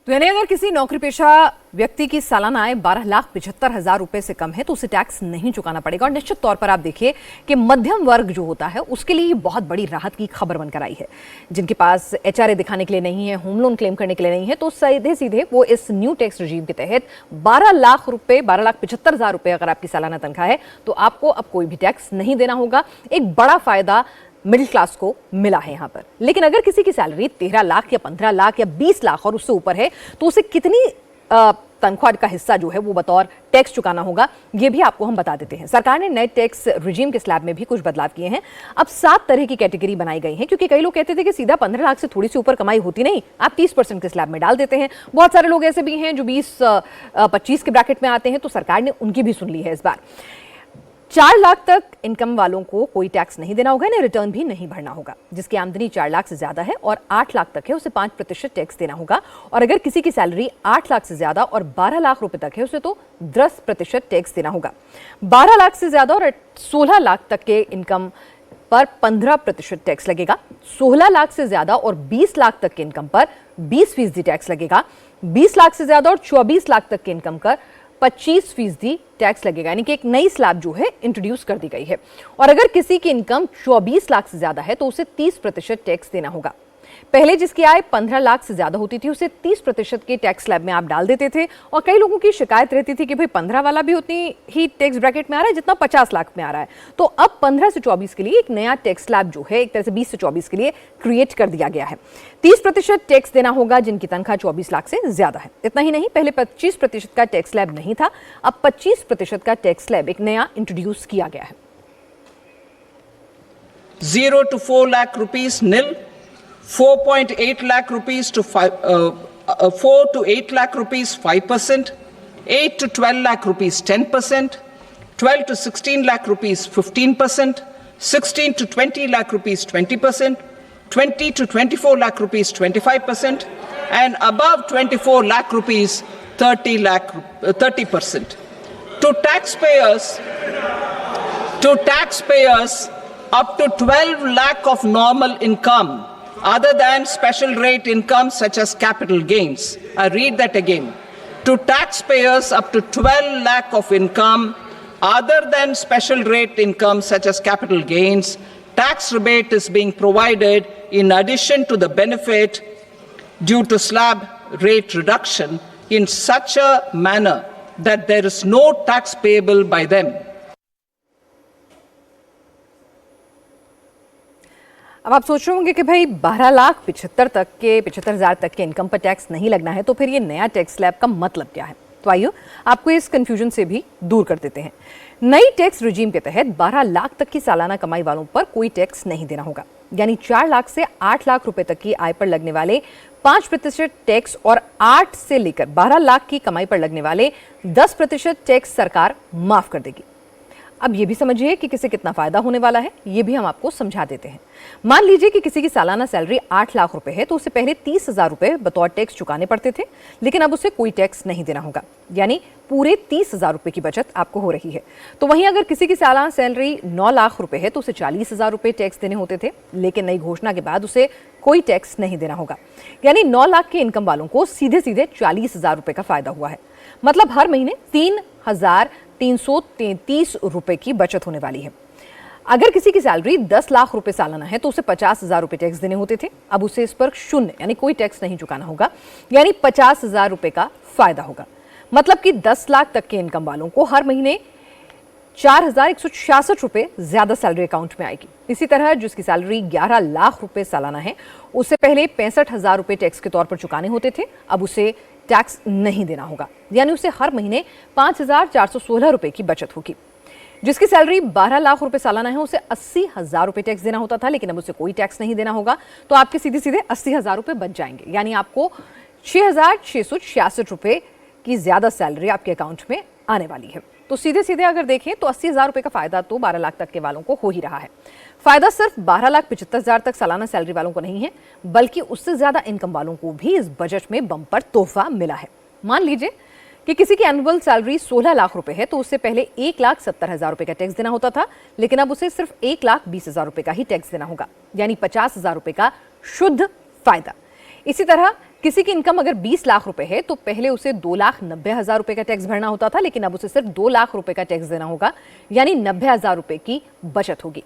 तो यानी अगर किसी नौकरी पेशा व्यक्ति की सालाना आय 12,75,000 रुपए से कम है तो उसे टैक्स नहीं चुकाना पड़ेगा। और निश्चित तौर पर आप देखिए कि मध्यम वर्ग जो होता है उसके लिए बहुत बड़ी राहत की खबर बनकर आई है। जिनके पास एचआरए दिखाने के लिए नहीं है, होम लोन क्लेम करने के लिए नहीं है, तो सीधे सीधे वो इस न्यू टैक्स रिजीम के तहत 12,75,000 रुपए अगर आपकी सालाना तनख्वाह है तो आपको अब कोई भी टैक्स नहीं देना होगा। एक बड़ा फायदा मिडिल क्लास को मिला है यहां पर। लेकिन अगर किसी की सैलरी 13 लाख या 15 लाख या 20 लाख और उससे ऊपर है तो उसे कितनी तनख्वाह का हिस्सा जो है वो बतौर टैक्स चुकाना होगा, ये भी आपको हम बता देते हैं। सरकार ने नए टैक्स रिजीम के स्लैब में भी कुछ बदलाव किए हैं। अब 7 तरह की कैटेगरी बनाई गई है, क्योंकि कई लोग कहते थे कि सीधा 15 लाख से थोड़ी सी ऊपर कमाई होती नहीं, आप 30% के स्लैब में डाल देते हैं। बहुत सारे लोग ऐसे भी हैं जो 20-25 के ब्रैकेट में आते हैं, तो सरकार ने उनकी भी सुन ली है इस बार। 4 लाख तक इनकम वालों को कोई टैक्स नहीं देना होगा, इन्हें रिटर्न भी नहीं भरना होगा। जिसकी आमदनी 4 लाख से ज्यादा है और 8 लाख तक है उसे 5% टैक्स देना होगा। और अगर किसी की सैलरी 8 लाख से ज्यादा और 12 लाख रुपए तक है उसे तो 10% टैक्स देना होगा। 12 लाख से ज्यादा और 16 लाख तक के इनकम पर 15% टैक्स लगेगा। 16 लाख से ज्यादा और 20 लाख तक के इनकम पर 20% टैक्स लगेगा। 20 लाख से ज्यादा और 24 लाख तक के इनकम पर 25% टैक्स लगेगा। यानी कि एक नई स्लैब जो है इंट्रोड्यूस कर दी गई है। और अगर किसी की इनकम 24 लाख से ज्यादा है तो उसे 30% टैक्स देना होगा। पहले जिसकी आय 15 लाख से ज्यादा होती थी उसे 30% के टैक्स स्लैब में आप डाल देते थे। और कई लोगों की शिकायत रहती थी कि भाई 15 वाला भी उतनी ही टैक्स ब्रैकेट में आ रहा है जितना 50 लाख में आ रहा है। तो अब 15 से 24 के लिए एक नया टैक्स स्लैब जो है एक तरह से 20 से 24 के लिए क्रिएट कर दिया गया है। 30% टैक्स देना होगा जिनकी तनख्वाह 24 लाख से ज्यादा है। इतना ही नहीं, पहले 25% का टैक्स स्लैब नहीं था, अब 25% का टैक्स स्लैब एक नया इंट्रोड्यूस किया गया है। 0 to 4 lakh rupees nil, 4.8 lakh rupees to 4 to 8 lakh rupees 5%, 8 to 12 lakh rupees 10%, 12 to 16 lakh rupees 15%, 16 to 20 lakh rupees 20%, 20 to 24 lakh rupees 25%, and above 24 lakh rupees 30%. To taxpayers up to 12 lakh of normal income other than special rate income such as capital gains. I read that again. To taxpayers up to 12 lakh of income other than special rate income such as capital gains, tax rebate is being provided in addition to the benefit due to slab rate reduction in such a manner that there is no tax payable by them. अब आप सोच रहे होंगे कि भाई 12,75,000 तक के income पर टैक्स नहीं लगना है, तो फिर ये नया टैक्स स्लैब का मतलब क्या है? तो आइए आपको इस कंफ्यूजन से भी दूर कर देते हैं। नई टैक्स रिजीम के तहत 12 लाख तक की सालाना कमाई वालों पर कोई टैक्स नहीं देना होगा। यानी 4 लाख से 8 लाख रुपए तक की आय पर लगने वाले 5% टैक्स और 8 से लेकर 12 लाख की कमाई पर लगने वाले 10% टैक्स सरकार माफ कर देगी। अब ये भी समझिए कि किसे कितना फायदा होने वाला है, ये भी हम आपको समझा देते हैं। मान लीजिए कि किसी की सालाना सैलरी 8 लाख रुपए है तो उसे पहले 30,000 रुपए बतौर टैक्स चुकाने पड़ते थे, लेकिन अब उसे कोई टैक्स नहीं देना होगा। यानी पूरे 30,000 रुपए की बचत आपको हो रही है। तो वहीं अगर किसी की सालाना सैलरी 9 लाख रुपए है तो उसे 40,000 रुपए टैक्स देने होते थे, लेकिन नई घोषणा के बाद उसे कोई टैक्स नहीं देना होगा। यानी 9 लाख के इनकम वालों को सीधे सीधे 40,000 रुपए का फायदा हुआ है। मतलब हर महीने 3,333 रुपए की बचत होने वाली है। अगर किसी की सैलरी 10 लाख रुपए सालाना है तो उसे 50,000 रुपए टैक्स देने होते थे, अब उसे इस पर शून्य यानी कोई टैक्स नहीं चुकाना होगा। यानी 50,000 रुपए का फायदा होगा। मतलब कि 10 लाख तक के इनकम वालों को हर महीने 4,166 रुपए ज्यादा सैलरी अकाउंट में आएगी। इसी तरह जिसकी सैलरी 11 लाख रुपए सालाना है उसे पहले 65,000 रुपए टैक्स के तौर पर चुकाने होते थे, अब उसे टैक्स नहीं देना होगा। यानी उसे हर महीने 5,416 रुपए की बचत होगी। जिसकी सैलरी 12 लाख रुपए सालाना है उसे 80,000 रुपए टैक्स देना होता था, लेकिन अब उसे कोई टैक्स नहीं देना होगा। तो आपके सीधे सीधे 80,000 रुपए बच जाएंगे। यानी आपको 6,666 रुपए की ज्यादा सैलरी आपके अकाउंट में आने वाली है। तो सीधे सीधे अगर देखें तो 80,000 रुपए का फायदा तो 12 लाख तक के वालों को हो ही रहा है। फायदा सिर्फ 12,75,000 तक सालाना सैलरी वालों को नहीं है, बल्कि उससे ज्यादा इनकम वालों को भी इस बजट में बम्पर तोहफा मिला है। मान लीजिए कि किसी की एनुअल सैलरी 16 लाख रुपए है तो उससे पहले 1,70,000 रुपए का टैक्स देना होता था, लेकिन अब उसे सिर्फ 1,20,000 रुपए का ही टैक्स देना होगा। यानी 50,000 रुपए का शुद्ध फायदा। इसी तरह किसी की इनकम अगर 20 लाख रुपए है तो पहले उसे 2,90,000 रुपए का टैक्स भरना होता था, लेकिन अब उसे सिर्फ 2 लाख रुपए का टैक्स देना होगा, यानी 90,000 रुपए की बचत होगी।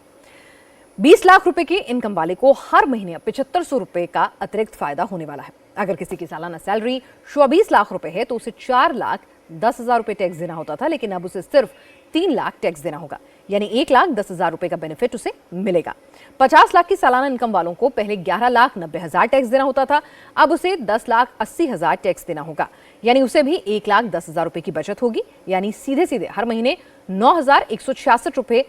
20 लाख रुपए की इनकम वाले को हर महीने 7500 रुपए का अतिरिक्त फायदा होने वाला है। अगर किसी की सालाना सैलरी 24 लाख रुपए है तो उसे 4,10,000 रुपए टैक्स देना होता था, लेकिन अब उसे सिर्फ 3 लाख टैक्स देना होगा, यानी 1,10,000 रुपए का बेनिफिट उसे मिलेगा। 50 लाख की सालाना इनकम वालों को पहले 11,90,000 टैक्स देना होता था, अब उसे 10,80,000 टैक्स देना होगा, यानी उसे भी 1,10,000 रुपए की बचत होगी, यानी सीधे सीधे हर महीने 9,166 रुपए